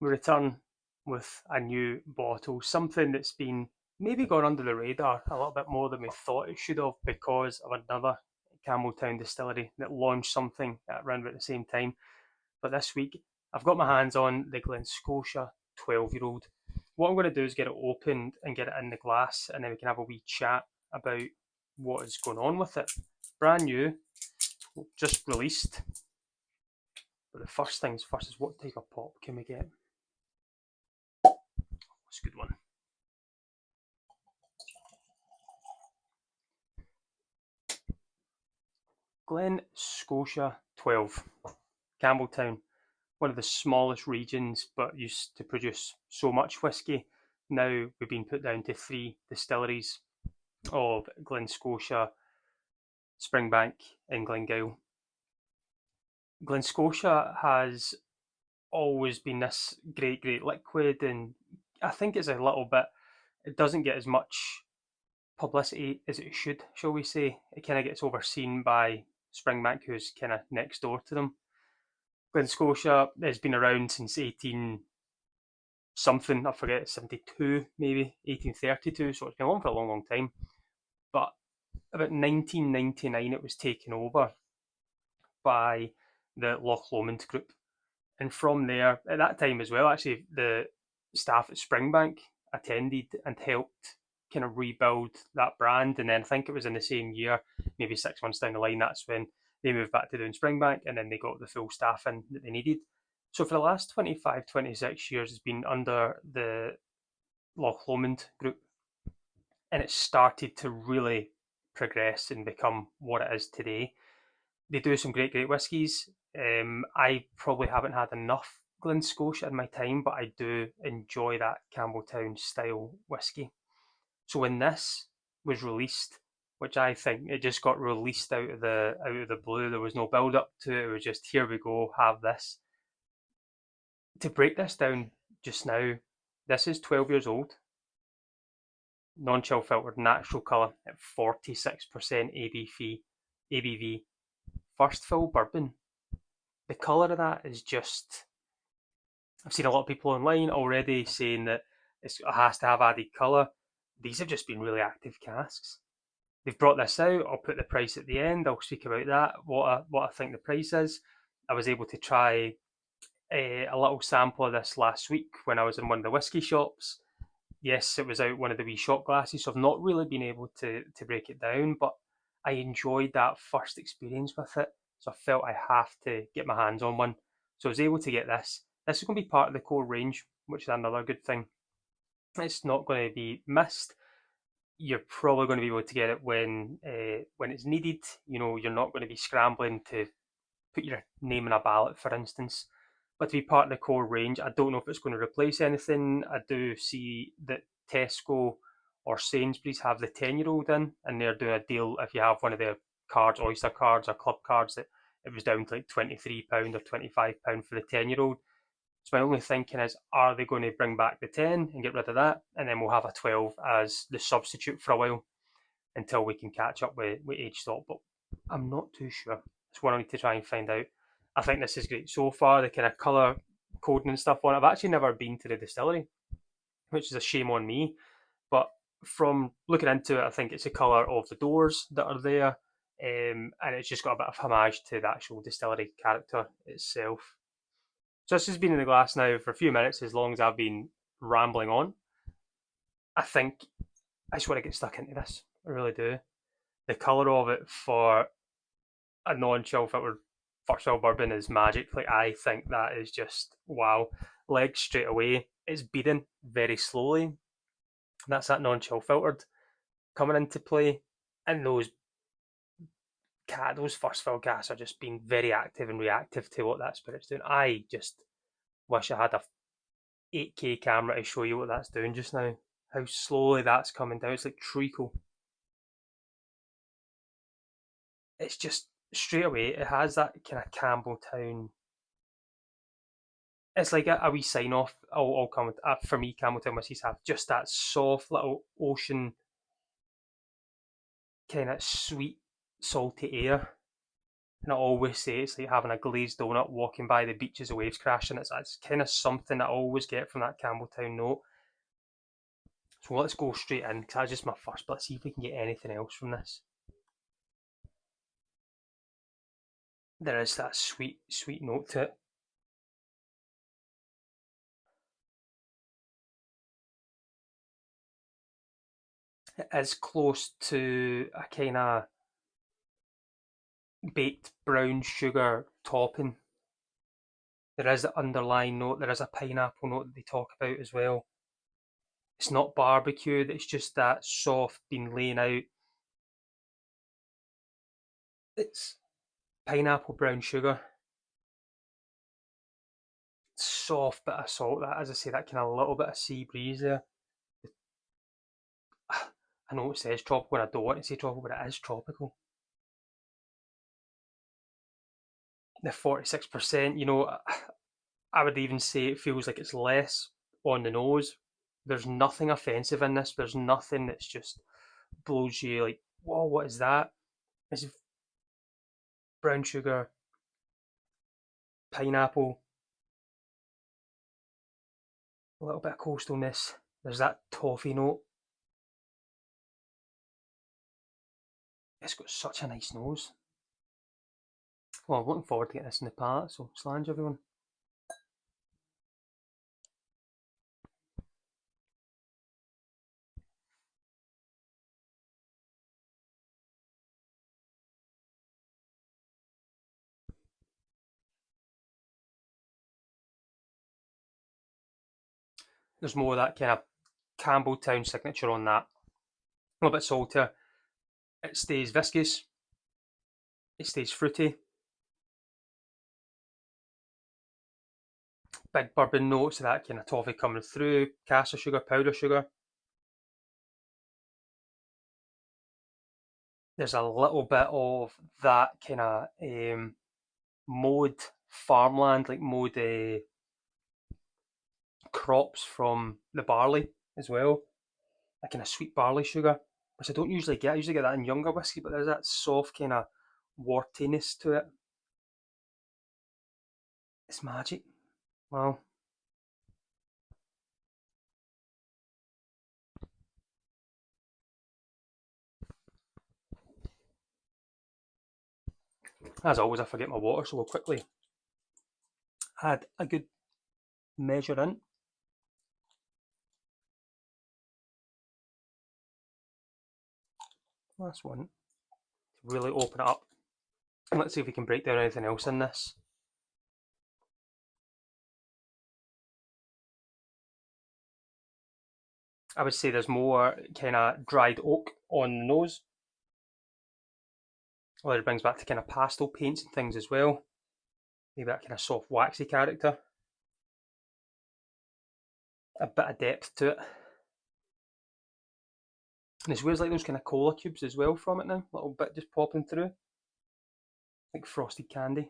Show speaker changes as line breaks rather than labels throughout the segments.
we return with a new bottle, something that's been maybe gone under the radar a little bit more than we thought it should have because of another Campbelltown distillery that launched something at around about the same time. But this week, I've got my hands on the Glen Scotia 12-year-old. What I'm going to do is get it opened and get it in the glass, and then we can have a wee chat about what is going on with it. Brand new, just released. But the first things first is what type of pop can we get? That's a good one. Glen Scotia 12, Campbelltown, one of the smallest regions, but used to produce so much whisky. Now we've been put down to three distilleries of Glen Scotia, Springbank, and Glengyle. Glen Scotia has always been this great liquid, and I think it's a little bit, it doesn't get as much publicity as it should, shall we say. It kind of gets overseen by Springbank, who's kind of next door to them. Glen Scotia has been around since 18 something, I forget, 72 maybe, 1832, so it's been on for a long time. But about 1999, it was taken over by the Loch Lomond group. And from there, at that time as well, actually, the staff at Springbank attended and helped kind of rebuild that brand. And then I think it was in the same year, maybe 6 months down the line, that's when they moved back to doing Springbank and then they got the full staff in that they needed. So for the last 25, 26 years, it's been under the Loch Lomond group, and it started to really progress and become what it is today. They do some great whiskies. I probably haven't had enough Glen Scotia in my time, but I do enjoy that Campbelltown style whiskey. So when this was released, which I think it just got released out of the blue, there was no build up to it. It was just here we go, have this. To break this down just now, this is 12 years old, non-chill filtered, natural colour at 46% ABV, first fill bourbon. The colour of that is just, I've seen a lot of people online already saying that it has to have added colour. These have just been really active casks. They've brought this out. I'll put the price at the end. I'll speak about that, what I think the price is. I was able to try a little sample of this last week when I was in one of the whisky shops. Yes, it was out one of the wee shot glasses, so I've not really been able to break it down, but I enjoyed that first experience with it. So I felt I have to get my hands on one. So I was able to get this. This is going to be part of the core range, which is another good thing. It's not going to be missed. You're probably going to be able to get it when it's needed. You know, you're not going to be scrambling to put your name in a ballot, for instance. But to be part of the core range, I don't know if it's going to replace anything. I do see that Tesco or Sainsbury's have the 10-year-old in, and they're doing a deal if you have one of their cards, Oyster cards or club cards, that it was down to like £23 or £25 for the 10-year-old. So my only thinking is, are they going to bring back the 10 and get rid of that, and then we'll have a 12 as the substitute for a while until we can catch up with age stock? But I'm not too sure. It's one I need to try and find out. I think this is great so far. The kind of colour coding and stuff on it. I've actually never been to the distillery, which is a shame on me. But from looking into it, I think it's the colour of the doors that are there, and it's just got a bit of homage to the actual distillery character itself. So this has been in the glass now for a few minutes, as long as I've been rambling on. I think I just want to get stuck into this. I really do. The colour of it for a non-chill filtered first fill bourbon is magic. Like, I think that is just wow. Legs straight away. It's beating very slowly. That's that non-chill filtered coming into play, and those first fill casks are just being very active and reactive to what that spirit's doing. I just wish I had a 8K camera to show you what that's doing just now. How slowly that's coming down. It's like treacle. It's just straight away. It has that kind of Campbelltown. It's like a wee sign off. All come for me. Campbelltown whiskies have just that soft little ocean kind of sweet, salty air. And I always say it's like having a glazed donut walking by the beach as the waves crashing. It's kind of something I always get from that Campbelltown note. So let's go straight in, because that's just my first, but let's see if we can get anything else from this. There is that sweet, sweet note to it. It is close to a kind of baked brown sugar topping. There is an underlying note, there is a pineapple note that they talk about as well. It's not barbecued, it's just that soft, been laying out. It's pineapple brown sugar. Soft bit of salt, that, as I say, that kind of little bit of sea breeze there. I know it says tropical, and I don't want to say tropical, but it is tropical. The 46%, I would even say it feels like it's less on the nose. There's nothing offensive in this. There's nothing that's just blows you like, whoa, what is that? It's brown sugar, pineapple, a little bit of coastalness. There's that toffee note. It's got such a nice nose. Well, I'm looking forward to getting this in the palate, so slange everyone. There's more of that kind of Campbelltown signature on that. A little bit saltier. It stays viscous. It stays fruity. Big bourbon notes of that kind of toffee coming through. Caster sugar, powder sugar. There's a little bit of that kind of mowed farmland, like mowed crops from the barley as well. That kind of sweet barley sugar, which I don't usually get. I usually get that in younger whiskey, but there's that soft kind of wartiness to it. It's magic. Well, as always, I forget my water, so we'll quickly add a good measure in. Last one to really open it up. And let's see if we can break down anything else in this. I would say there's more kind of dried oak on the nose. Well, it brings back to kind of pastel paints and things as well. Maybe that kind of soft waxy character. A bit of depth to it. And it smells like those kind of cola cubes as well from it now. A little bit just popping through. Like frosted candy.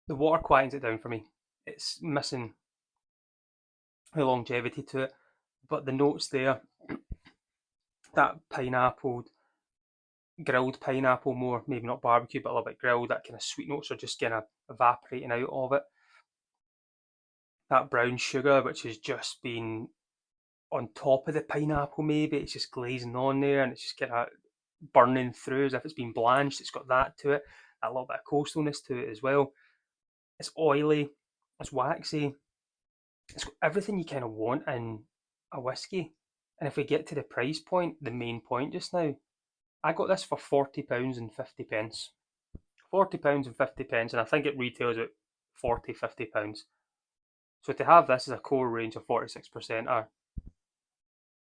The water quietens it down for me. It's missing the longevity to it. But the notes there, that pineapple, grilled pineapple more, maybe not barbecue, but a little bit grilled, that kind of sweet notes are just kind of evaporating out of it. That brown sugar, which has just been on top of the pineapple, maybe it's just glazing on there and it's just kind of burning through as if it's been blanched. It's got that to it, a little bit of coastalness to it as well. It's oily, it's waxy, it's got everything you kind of want in a whiskey. And if we get to the price point, the main point just now, I got this for £40 and 50p. £40 and 50p, and I think it retails at £40, £50. So to have this as a core range of 46%,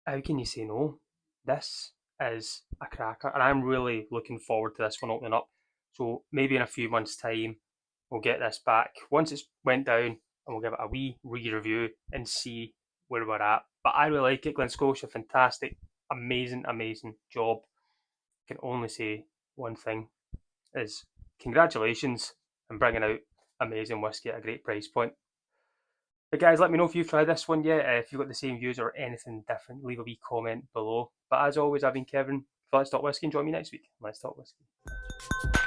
how can you say no? This is a cracker, and I'm really looking forward to this one opening up. So maybe in a few months' time, we'll get this back once it's went down, and we'll give it a wee re-review and see where we're at. But I really like it. Glen Scotia, fantastic, amazing, amazing job. I can only say one thing: is congratulations on bringing out amazing whiskey at a great price point. But guys, let me know if you've tried this one yet. If you've got the same views or anything different, leave a wee comment below. But as always, I've been Kevin. For Let's Talk Whiskey, and join me next week. Let's Talk Whiskey.